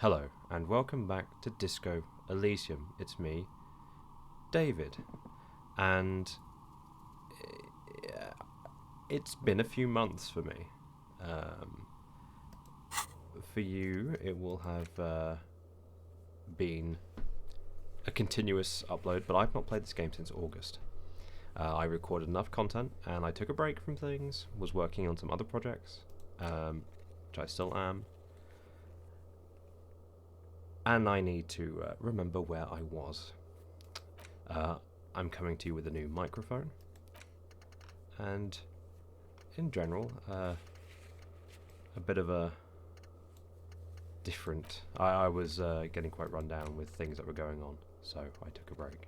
Hello, and welcome back to Disco Elysium. It's me, David, and it's been a few months for me. Um, for you, it will have been a continuous upload, but I've not played this game since August. I recorded enough content, and I took a break from things, was working on some other projects, which I still am. And I need to remember where I was. I'm coming to you with a new microphone, and in general, a bit of a different. I was getting quite run down with things that were going on, so I took a break.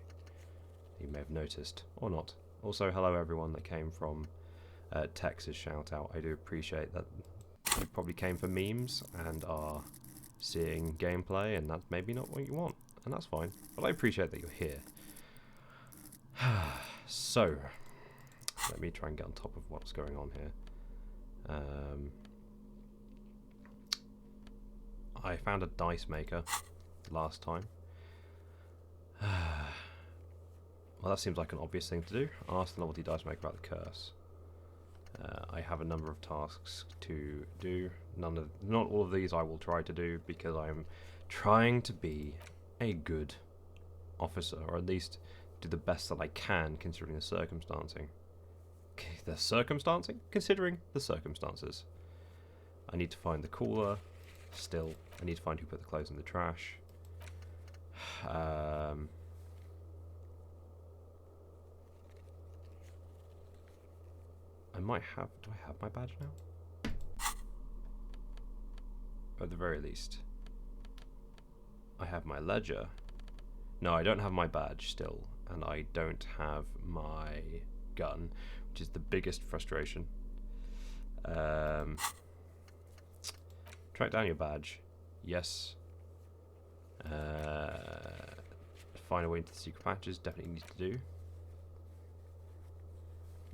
You may have noticed, or not. Also, hello everyone that came from Tex's shout out. I do appreciate that you probably came for memes and are seeing gameplay, and that's maybe not what you want, and that's fine, but I appreciate that you're here. So let me try and get on top of what's going on here. I found a dice maker last time. Well, that seems like an obvious thing to do. Ask the novelty dice maker about the curse. I have a number of tasks to do. Not all of these I will try to do, because I'm trying to be a good officer, or at least do the best that I can considering the circumstancing. Considering the circumstances. I need to find the cooler. Still, I need to find who put the clothes in the trash. I might have... Do I have my badge now? At the very least. I have my ledger. No, I don't have my badge still. And I don't have my gun, which is the biggest frustration. Track down your badge. Yes. Find a way into the secret patches. Definitely need to do.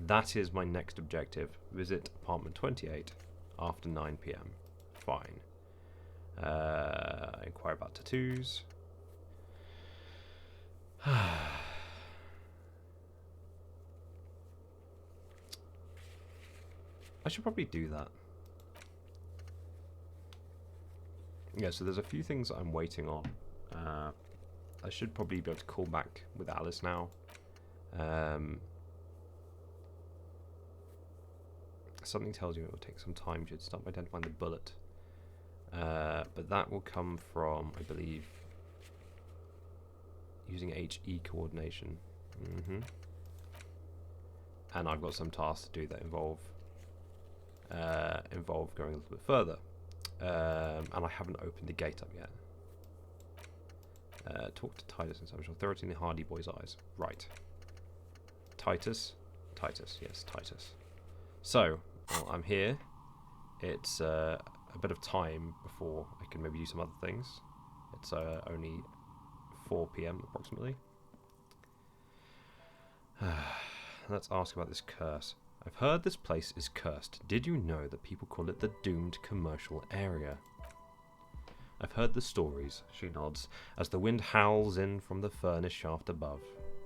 That is my next objective. Visit apartment 28 after 9 PM. Fine. Inquire about tattoos. I should probably do that. Yeah, so there's a few things I'm waiting on. I should probably be able to call back with Alice now. Something tells you it will take some time. You should start by identifying the bullet. But that will come from, I believe, using HE coordination. And I've got some tasks to do that involve going a little bit further. And I haven't opened the gate up yet. Talk to Titus and establish authority in the Hardy Boy's eyes. Right. Titus, yes, Titus. So, well, I'm here. It's a bit of time before I can maybe do some other things. It's only 4 PM approximately. Let's ask about this curse. I've heard this place is cursed. Did you know that people call it the doomed commercial area? I've heard the stories, she nods, as the wind howls in from the furnace shaft above.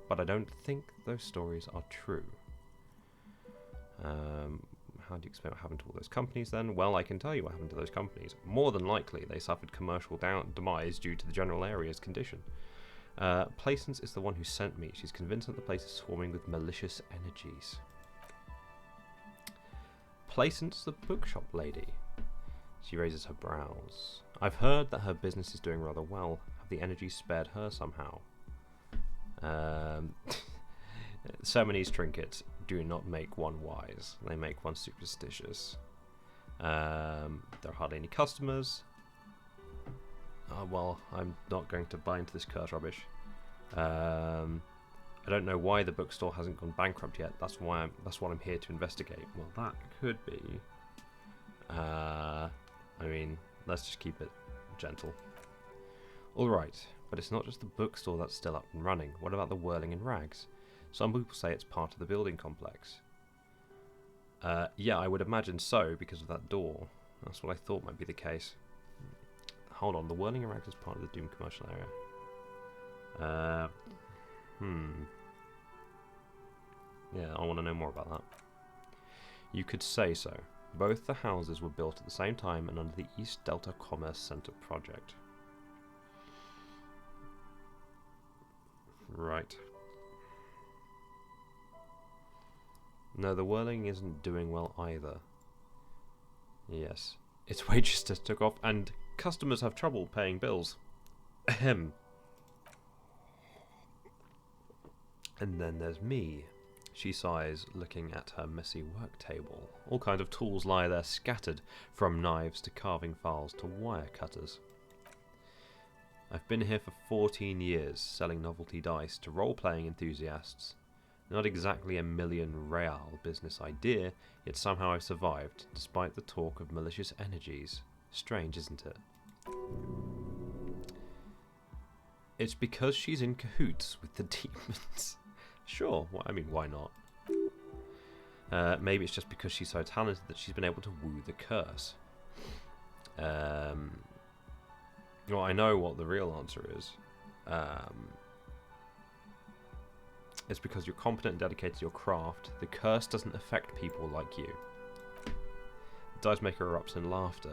But I don't think those stories are true. How do you explain what happened to all those companies then? Well, I can tell you what happened to those companies. More than likely, they suffered commercial demise due to the general area's condition. Placence is the one who sent me. She's convinced that the place is swarming with malicious energies. Placence, the bookshop lady. She raises her brows. I've heard that her business is doing rather well. Have the energies spared her somehow? Ceremonies trinkets do not make one wise. They make one superstitious. There are hardly any customers. Well, I'm not going to buy into this curse rubbish. I don't know why the bookstore hasn't gone bankrupt yet. That's what I'm here to investigate. Well, that could be. I mean, let's just keep it gentle. All right, but it's not just the bookstore that's still up and running. What about the whirling in rags? Some people say it's part of the building complex. Yeah, I would imagine so because of that door. That's what I thought might be the case. hold on, the whirling erect is part of the Doom commercial area. Yeah, I want to know more about that. You could say so. Both the houses were built at the same time and under the East Delta Commerce Center project. Right. No, the whirling isn't doing well either. Yes. Its wages just took off and customers have trouble paying bills. Ahem. And then there's me. She sighs, looking at her messy work table. All kinds of tools lie there scattered, from knives to carving files to wire cutters. I've been here for 14 years, selling novelty dice to role-playing enthusiasts. Not exactly a million real business idea, yet somehow I've survived, despite the talk of malicious energies. Strange, isn't it? It's because she's in cahoots with the demons. Sure, well, I mean, why not? Maybe it's just because she's so talented that she's been able to woo the curse. Well, I know what the real answer is. It's because you're competent and dedicated to your craft. The curse doesn't affect people like you. The dice maker erupts in laughter.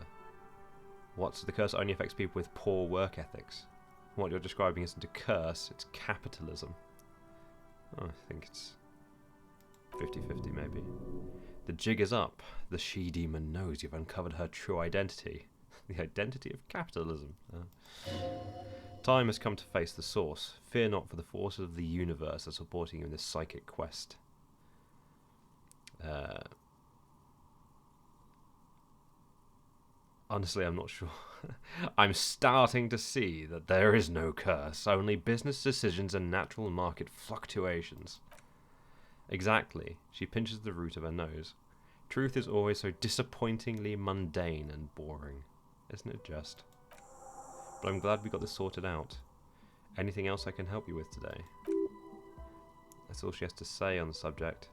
What's the curse only affects people with poor work ethics? What you're describing isn't a curse, it's capitalism. Oh, I think it's 50-50 maybe. The jig is up. The she-demon knows you've uncovered her true identity. The identity of capitalism. Time has come to face the source. Fear not, for the forces of the universe are supporting you in this psychic quest. Honestly, I'm not sure. I'm starting to see that there is no curse, only business decisions and natural market fluctuations. Exactly. She pinches the root of her nose. Truth is always so disappointingly mundane and boring. Isn't it just? But I'm glad we got this sorted out. Anything else I can help you with today? That's all she has to say on the subject.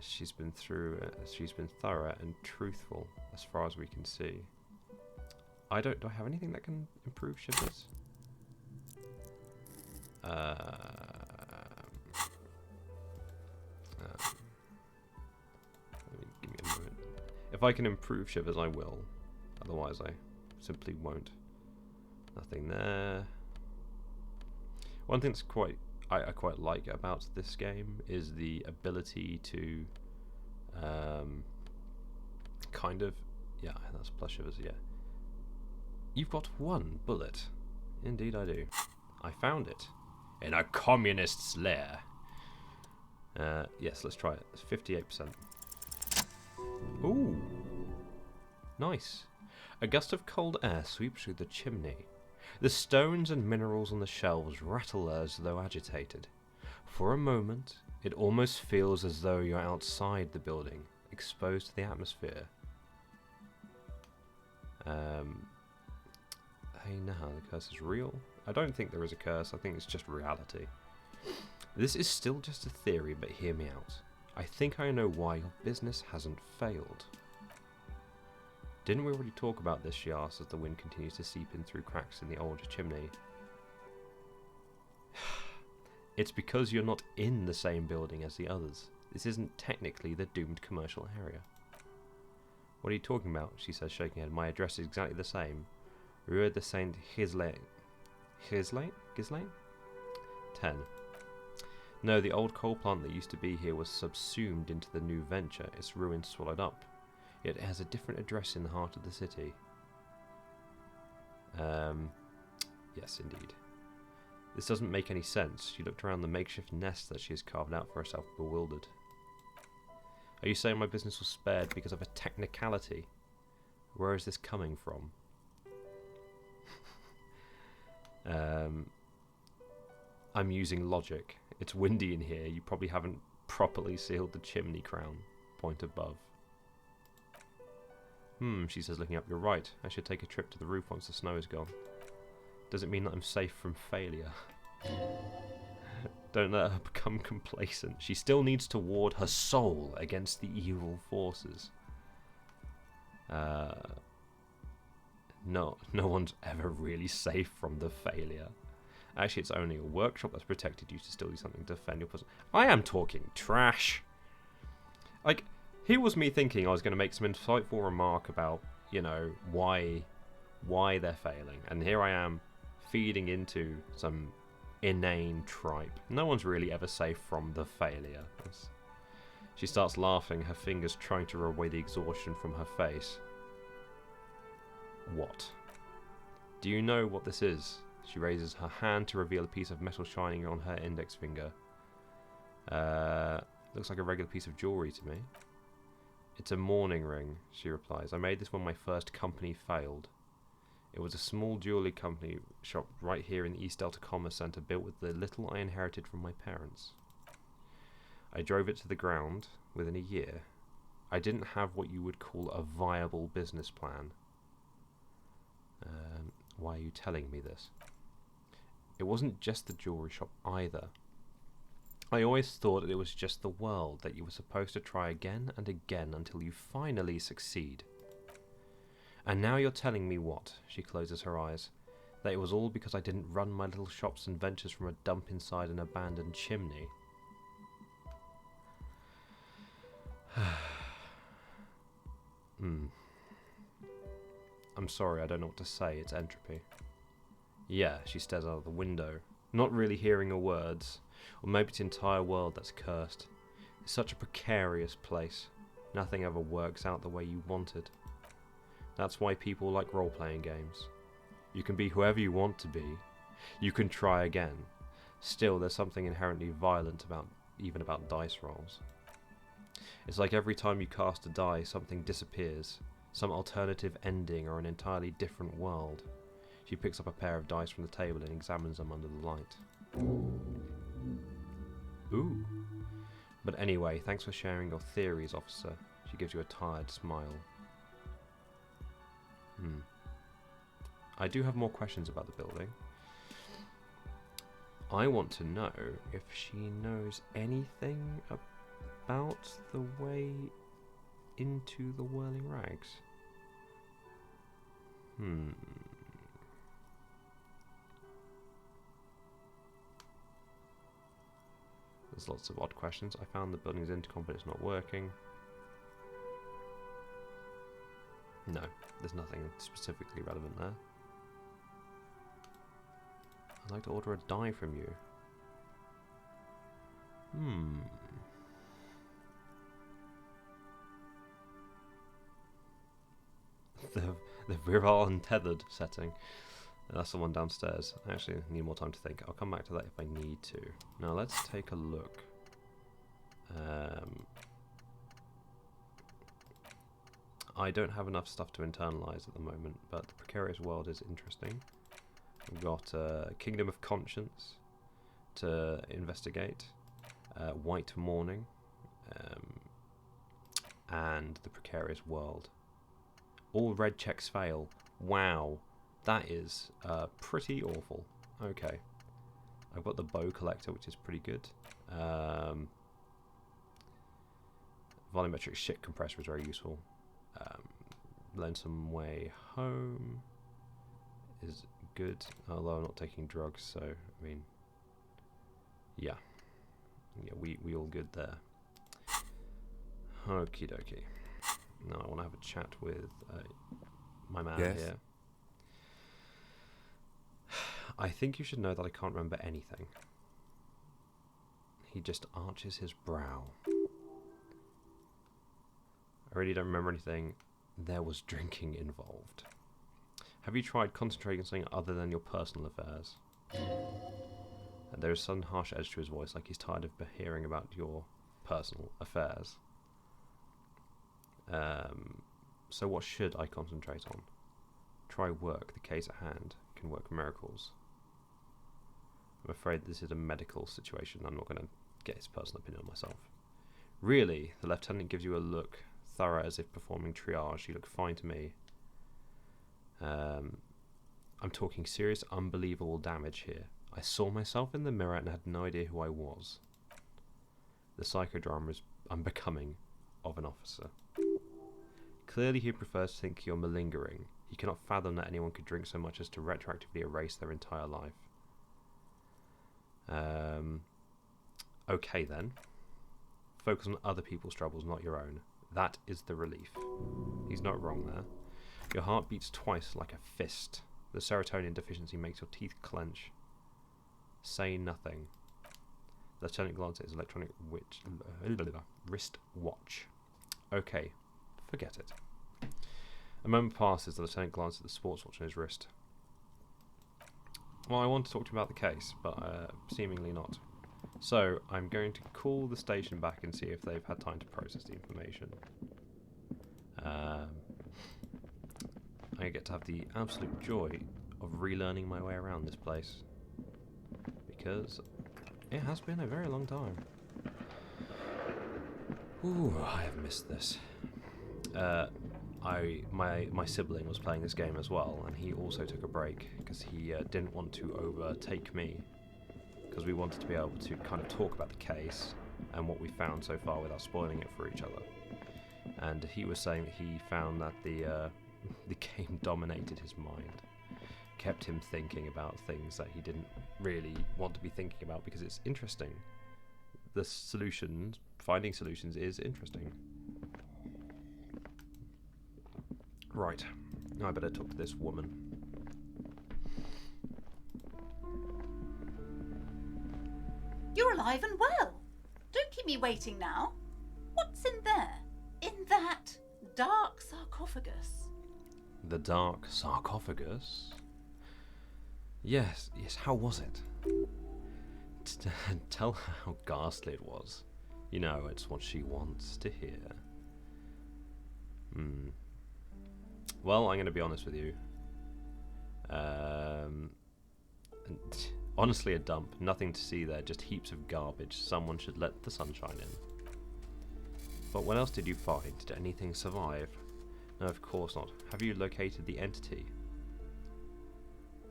She's been thorough and truthful as far as we can see. Do I have anything that can improve shivers? Give me a moment. If I can improve shivers, I will. Otherwise, I simply won't. Nothing there. One thing that's I quite like about this game is the ability to kind of, yeah, that's plus shivers, yeah. You've got one bullet. Indeed I do. I found it in a communist's lair. Yes, let's try it. It's 58%. Ooh, nice. A gust of cold air sweeps through the chimney. The stones and minerals on the shelves rattle as though agitated. For a moment, it almost feels as though you're outside the building, exposed to the atmosphere. Hey, now the curse is real? I don't think there is a curse, I think it's just reality. This is still just a theory, but hear me out. I think I know why your business hasn't failed. Didn't we already talk about this, she asks, as the wind continues to seep in through cracks in the old chimney. It's because you're not in the same building as the others. This isn't technically the doomed commercial area. What are you talking about? She says, shaking her head. My address is exactly the same. Rue de Saint Ghislain. Ghislain? 10. No, the old coal plant that used to be here was subsumed into the new venture, its ruins swallowed up. It has a different address in the heart of the city. Yes, indeed. This doesn't make any sense. She looked around the makeshift nest that she has carved out for herself, bewildered. Are you saying my business was spared because of a technicality? Where is this coming from? I'm using logic. It's windy in here. You probably haven't properly sealed the chimney crown. Point above. She says, looking up. You're right. I should take a trip to the roof once the snow is gone. Does it mean that I'm safe from failure? Don't let her become complacent. She still needs to ward her soul against the evil forces. No one's ever really safe from the failure. Actually, it's only a workshop that's protected you to still do something to defend your person. I am talking trash. Like, here was me thinking I was going to make some insightful remark about, you know, why they're failing, and here I am feeding into some inane tripe. No one's really ever safe from the failure. She starts laughing, her fingers trying to rub away the exhaustion from her face. What? Do you know what this is? She raises her hand to reveal a piece of metal shining on her index finger. Looks like a regular piece of jewellery to me. It's a mourning ring, she replies. I made this when my first company failed. It was a small jewellery company shop right here in the East Delta Commerce Centre, built with the little I inherited from my parents. I drove it to the ground within a year. I didn't have what you would call a viable business plan. Why are you telling me this? It wasn't just the jewellery shop either. I always thought that it was just the world, that you were supposed to try again and again until you finally succeed. And now you're telling me what? She closes her eyes. That it was all because I didn't run my little shops and ventures from a dump inside an abandoned chimney. I'm sorry, I don't know what to say. It's entropy. Yeah, she stares out of the window, not really hearing her words. Or maybe it's the entire world that's cursed. It's such a precarious place. Nothing ever works out the way you wanted. That's why people like role-playing games. You can be whoever you want to be. You can try again. Still, there's something inherently violent even about dice rolls. It's like every time you cast a die, something disappears. Some alternative ending or an entirely different world. She picks up a pair of dice from the table and examines them under the light. Ooh. But anyway, thanks for sharing your theories, officer. She gives you a tired smile. I do have more questions about the building. I want to know if she knows anything about the way into the Whirling Rags. There's lots of odd questions. I found the building's intercom, but it's not working. No, there's nothing specifically relevant there. I'd like to order a die from you. The virile untethered setting. That's the one downstairs. I actually need more time to think. I'll come back to that if I need to. Now let's take a look. I don't have enough stuff to internalize at the moment, but the precarious world is interesting. We've got Kingdom of Conscience to investigate, White Morning, and the precarious world. All red checks fail. Wow, that is pretty awful. Okay, I've got the bow collector, which is pretty good. Volumetric shit compressor is very useful. Lonesome Way Home is good, although I'm not taking drugs, so I mean, yeah, we all good there. Okie dokie. Now I want to have a chat with my man here. I think you should know that I can't remember anything. He just arches his brow. I really don't remember anything. There was drinking involved. Have you tried concentrating on something other than your personal affairs? And there is some harsh edge to his voice, like he's tired of hearing about your personal affairs. So what should I concentrate on? Try work. The case at hand can work miracles. I'm afraid this is a medical situation. I'm not going to get his personal opinion on myself. Really? The lieutenant gives you a look, thorough as if performing triage. You look fine to me. I'm talking serious, unbelievable damage here. I saw myself in the mirror and had no idea who I was. The psychodrama is unbecoming of an officer. Clearly he prefers to think you're malingering. He cannot fathom that anyone could drink so much as to retroactively erase their entire life. Okay then. Focus on other people's troubles, not your own. That is the relief. He's not wrong there. Your heart beats twice like a fist. The serotonin deficiency makes your teeth clench. Say nothing. Lieutenant glanced at his electronic wrist watch. Okay, forget it. A moment passes. The lieutenant glanced at the sports watch on his wrist. Well, I want to talk to you about the case, but seemingly not. So, I'm going to call the station back and see if they've had time to process the information. I get to have the absolute joy of relearning my way around this place. Because it has been a very long time. Ooh, I have missed this. My sibling was playing this game as well, and he also took a break because he didn't want to overtake me, because we wanted to be able to kind of talk about the case and what we found so far without spoiling it for each other. And he was saying that he found that the game dominated his mind, kept him thinking about things that he didn't really want to be thinking about, because it's interesting. The solutions, finding solutions is interesting. Right, I better talk to this woman. You're alive and well. Don't keep me waiting now. What's in there? In that dark sarcophagus? The dark sarcophagus? Yes, how was it? Tell her how ghastly it was. You know, it's what she wants to hear. Well, I'm going to be honest with you. Honestly, a dump. Nothing to see there, just heaps of garbage. Someone should let the sunshine in. But what else did you find? Did anything survive? No, of course not. Have you located the entity?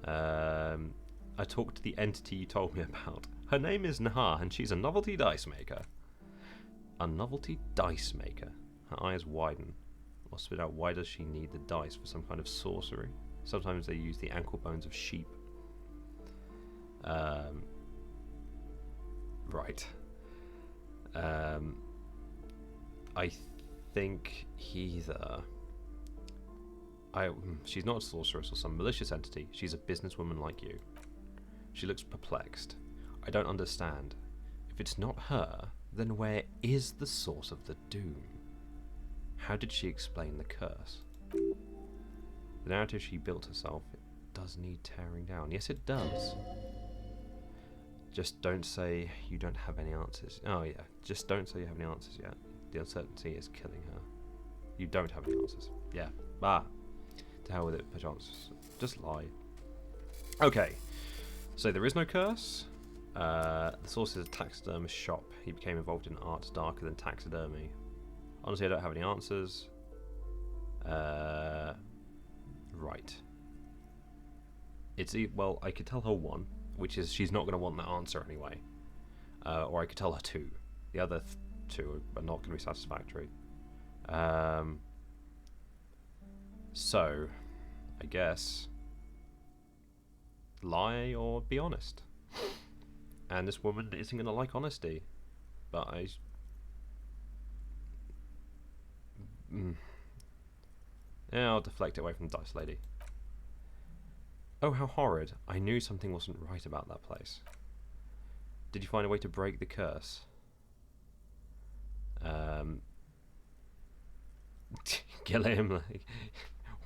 I talked to the entity you told me about. Her name is Nahar, and she's a novelty dice maker. A novelty dice maker? Her eyes widen. Or spit out, why does she need the dice? For some kind of sorcery? Sometimes they use the ankle bones of sheep. Right. I think either... she's not a sorceress or some malicious entity. She's a businesswoman like you. She looks perplexed. I don't understand. If it's not her, then where is the source of the doom? How did she explain the curse? The narrative she built herself, it does need tearing down. Yes, it does. Just don't say you don't have any answers. Oh yeah, just don't say you have any answers yet. The uncertainty is killing her. You don't have any answers. Yeah. To hell with it, perchance. Just lie. Okay. So there is no curse. The source is a taxidermist shop. He became involved in art darker than taxidermy. Honestly, I don't have any answers. Right. Well, I could tell her one, which is she's not going to want that answer anyway. Or I could tell her two. The other two are not going to be satisfactory. So, I guess, lie or be honest. And this woman isn't going to like honesty. But yeah, I'll deflect it away from the Dice Lady. Oh, how horrid. I knew something wasn't right about that place. Did you find a way to break the curse?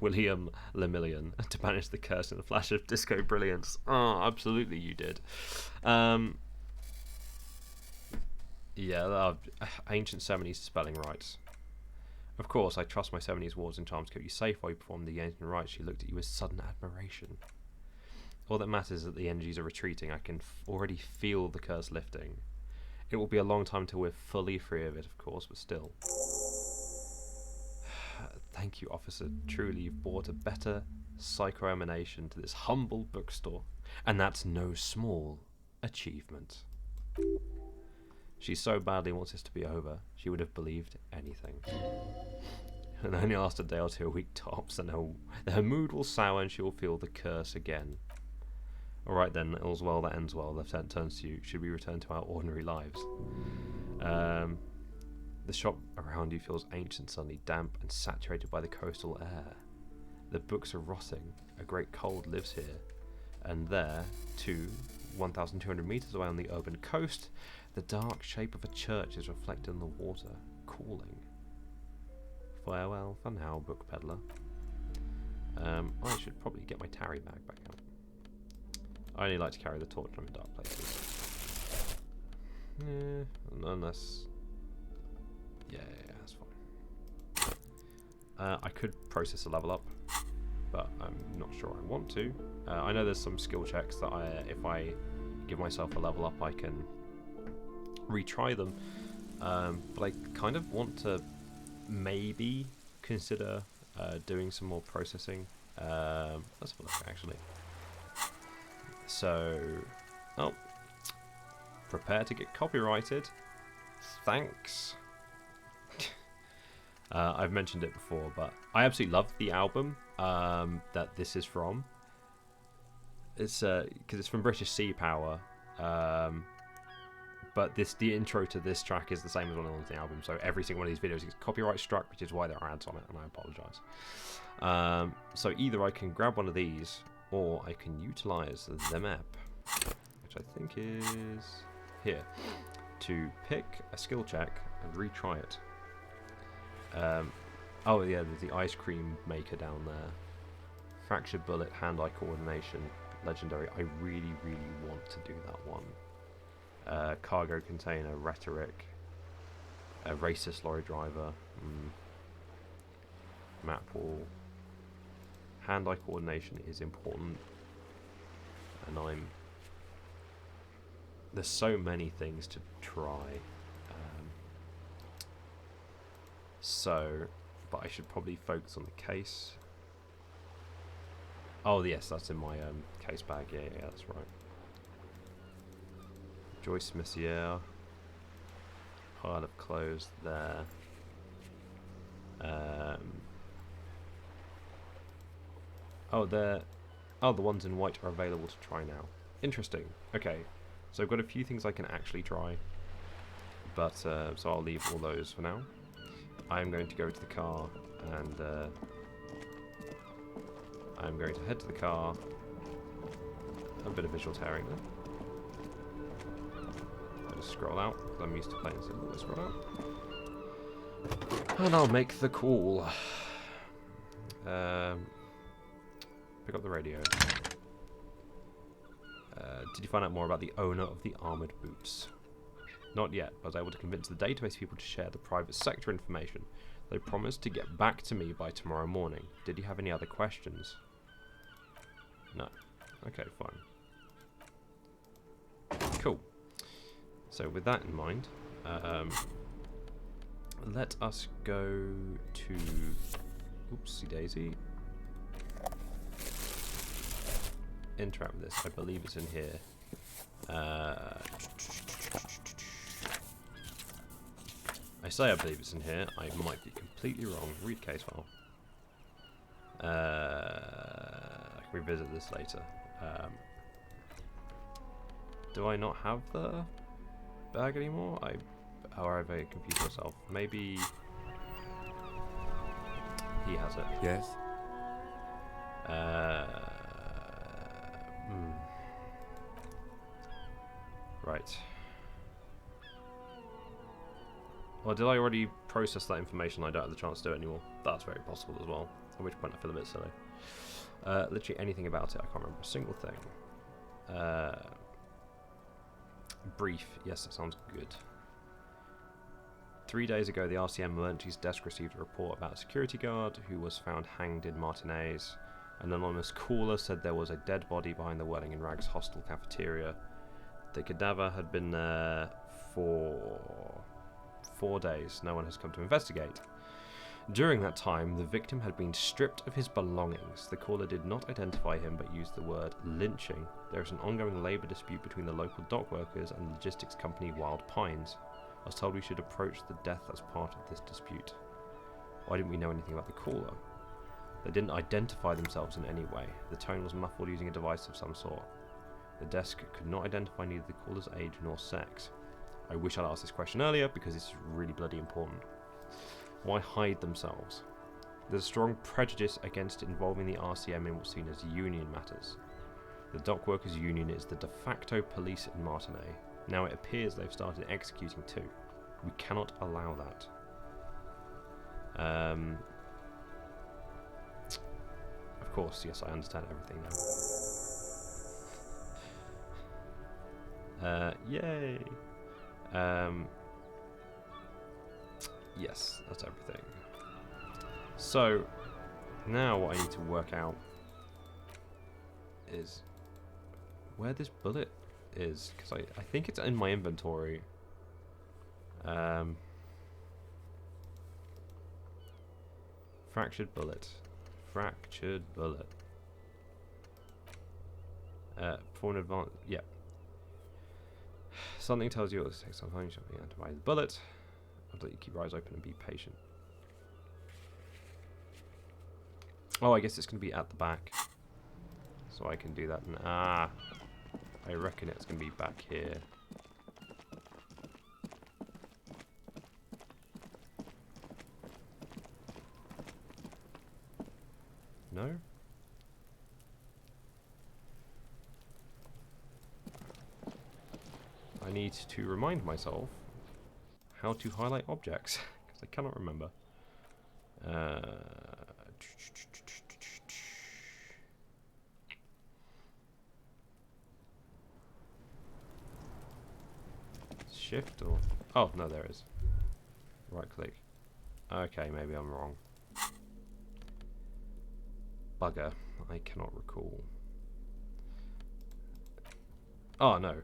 William Lemillion to banish the curse in a flash of disco brilliance. Oh, absolutely you did. Yeah, ancient 70s spelling rights. Of course, I trust my 70s wards and charms to keep you safe while you perform the ancient rites. She looked at you with sudden admiration. All that matters is that the energies are retreating. I can already feel the curse lifting. It will be a long time till we're fully free of it, of course, but still. Thank you, officer. Truly, you've brought a better psychoemanation to this humble bookstore, and that's no small achievement. She so badly wants this to be over, she would have believed anything. and only last a day or 2 a week tops, and her mood will sour and she will feel the curse again. Alright then, all's well that ends well. Lieutenant turns to you. Should we return to our ordinary lives? The shop around you feels ancient, suddenly damp and saturated by the coastal air. The books are rotting. A great cold lives here. And there, too, 1,200 meters away on the urban coast, the dark shape of a church is reflected in the water, calling. Farewell for now, book peddler. I should probably get my tarry bag back out. I only like to carry the torch when I'm in dark places. Unless... Yeah, that's fine. I could process a level up, but I'm not sure I want to. I know there's some skill checks that if I give myself a level up, I can retry them. But I kind of want to maybe consider doing some more processing. Let's have a look, actually. So, prepare to get copyrighted. Thanks. I've mentioned it before, but I absolutely love the album that this is from. It's because it's from British Sea Power, but the intro to this track is the same as one on the album. So every single one of these videos is copyright struck, which is why there are ads on it, and I apologise. So either I can grab one of these, or I can utilise the map, which I think is here, to pick a skill check and retry it. Oh yeah, there's the ice cream maker down there. Fractured bullet, hand-eye coordination, legendary. I really, really want to do that one. Cargo container, rhetoric, a racist lorry driver, map wall. Hand-eye coordination is important, and there's so many things to try. But I should probably focus on the case. Oh yes, that's in my case bag. Yeah, that's right. Joyce Messier. Pile of clothes there. The ones in white are available to try now. Interesting. Okay, so I've got a few things I can actually try, but so I'll leave all those for now. I'm going to go to the car, and I'm going to head to the car. A bit of visual tearing there. I'll just scroll out, because I'm used to playing this. Let's scroll out. And I'll make the call. Pick up the radio. Did you find out more about the owner of the armoured boots? Not yet, but I was able to convince the database people to share the private sector information. They promised to get back to me by tomorrow morning. Did you have any other questions? No. Okay, fine. Cool. So with that in mind, let us go to... Oopsie daisy. Interact with this. I believe it's in here. I say I believe it's in here. I might be completely wrong. Read case file. I can revisit this later. Do I not have the bag anymore? Or have I confused myself? Maybe he has it. Yes. Right. Well, did I already process that information? I don't have the chance to do it anymore. That's very possible as well. At which point I feel a bit silly. Literally anything about it, I can't remember a single thing. Brief. Yes, that sounds good. 3 days ago, the RCM emergencies desk received a report about a security guard who was found hanged in Martinez. An anonymous caller said there was a dead body behind the Welling and Rags hostel cafeteria. The cadaver had been there for 4 days. No one has come to investigate. During that time, the victim had been stripped of his belongings. The caller did not identify him but used the word lynching. There is an ongoing labour dispute between the local dock workers and the logistics company Wild Pines. I was told we should approach the death as part of this dispute. Why didn't we know anything about the caller? They didn't identify themselves in any way. The tone was muffled using a device of some sort. The desk could not identify neither the caller's age nor sex. I wish I'd asked this question earlier because this is really bloody important. Why hide themselves? There's a strong prejudice against involving the RCM in what's seen as union matters. The dock workers' union is the de facto police in Martinez. Now it appears they've started executing too. We cannot allow that. Of course, yes, I understand everything now. Yay! Yes, that's everything. So, now what I need to work out is where this bullet is, because I think it's in my inventory. Fractured bullet. Fractured bullet. For an advance, yeah. Something tells you it will take some time. You should be able to buy the bullet. I'll let you keep your eyes open and be patient. Oh, I guess it's going to be at the back. So I can do that. And, I reckon it's going to be back here. No? I need to remind myself how to highlight objects, because I cannot remember. Shift or... Oh, no, there is. Right click. Okay, maybe I'm wrong. Bugger. I cannot recall. Oh, no.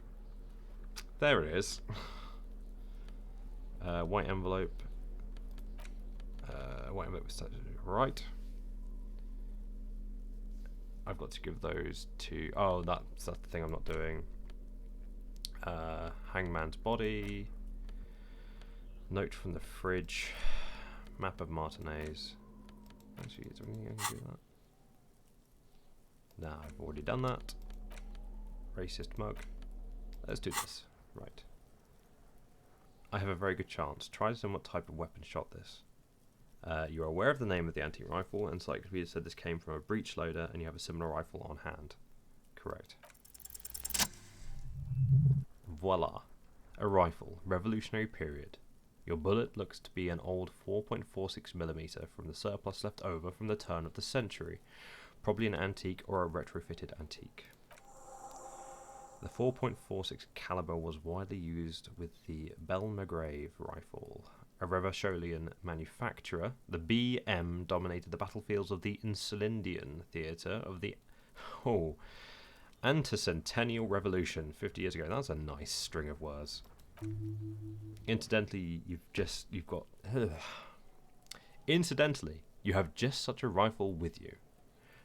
There it is. White envelope. White envelope was right. I've got to give those to... Oh, that's the thing I'm not doing. Hangman's body. Note from the fridge. Map of Martinez. Actually, is there anything I can do that? No, I've already done that. Racist mug. Let's do this. Right. I have a very good chance. Try to determine what type of weapon shot this. You are aware of the name of the antique rifle, and Encyclopedia said this came from a breech loader, and you have a similar rifle on hand. Correct. Voila. A rifle. Revolutionary period. Your bullet looks to be an old 4.46mm from the surplus left over from the turn of the century. Probably an antique or a retrofitted antique. The 4.46 caliber was widely used with the Belmagrave rifle. A Revacholian manufacturer, the BM dominated the battlefields of the Insulindian theatre of the Anticentennial Revolution 50 years ago. That's a nice string of words. Incidentally, Incidentally, you have just such a rifle with you.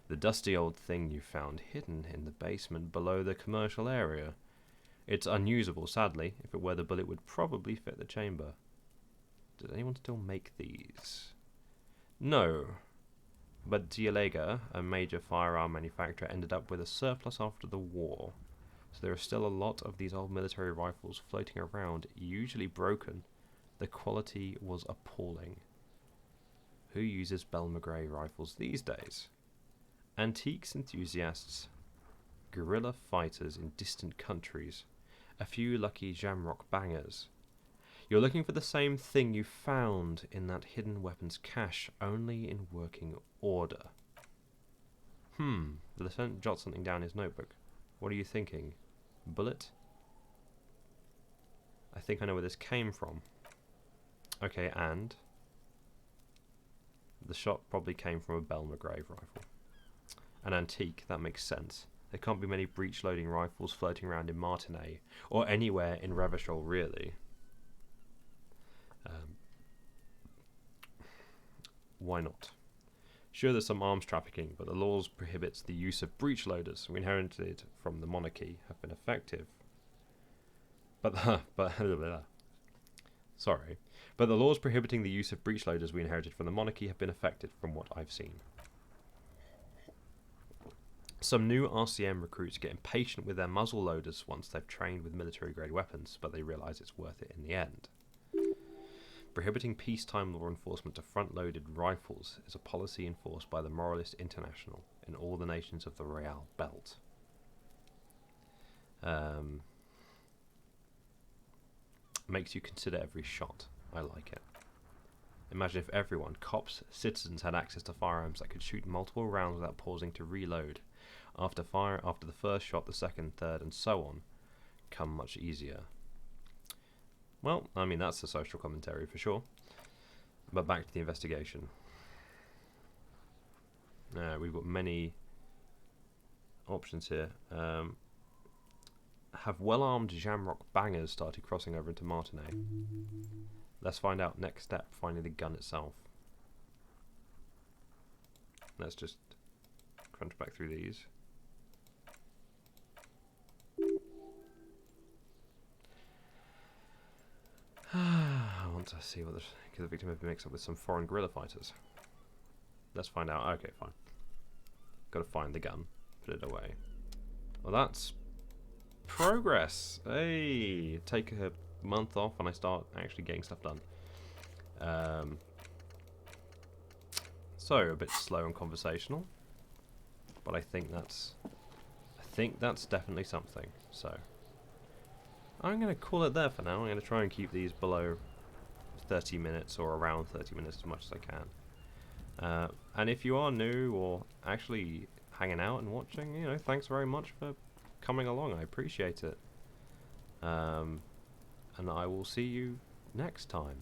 The dusty old thing you found hidden in the basement below the commercial area. It's unusable, sadly. If it were, the bullet would probably fit the chamber. Does anyone still make these? No. But Dialega, a major firearm manufacturer, ended up with a surplus after the war. So there are still a lot of these old military rifles floating around, usually broken. The quality was appalling. Who uses Belmagrave rifles these days? Antiques enthusiasts, guerrilla fighters in distant countries, a few lucky Jamrock bangers. You're looking for the same thing you found in that hidden weapons cache, only in working order. The lieutenant jots something down in his notebook. What are you thinking? Bullet? I think I know where this came from. Okay, and the shot probably came from a Belmagrave rifle. An antique, that makes sense. There can't be many breech-loading rifles floating around in Martinez, or anywhere in Revachol, really. Why not? Sure, there's some arms trafficking, but the laws prohibits the use of breech loaders we inherited from the monarchy have been effective. But Sorry. But the laws prohibiting the use of breech loaders we inherited from the monarchy have been affected from what I've seen. Some new RCM recruits get impatient with their muzzle loaders once they've trained with military-grade weapons, but they realise it's worth it in the end. Prohibiting peacetime law enforcement to front-loaded rifles is a policy enforced by the Moralist International in all the nations of the Royale Belt. Makes you consider every shot. I like it. Imagine if everyone, cops, citizens, had access to firearms that could shoot multiple rounds without pausing to reload. After the first shot, the second, third, and so on, come much easier. Well, I mean, that's a social commentary for sure. But back to the investigation. We've got many options here. Have well-armed Jamrock bangers started crossing over into Martinez? Let's find out. Next step, finding the gun itself. Let's just crunch back through these. I want to see what the victim had been mixed up with some foreign guerrilla fighters. Let's find out. Okay, fine. Got to find the gun, put it away. Well, that's progress. Hey, take a month off and I start actually getting stuff done. So a bit slow and conversational, but I think that's definitely something. So I'm going to call it there for now. I'm going to try and keep these below 30 minutes or around 30 minutes as much as I can. And if you are new or actually hanging out and watching, you know, thanks very much for coming along. I appreciate it. And I will see you next time.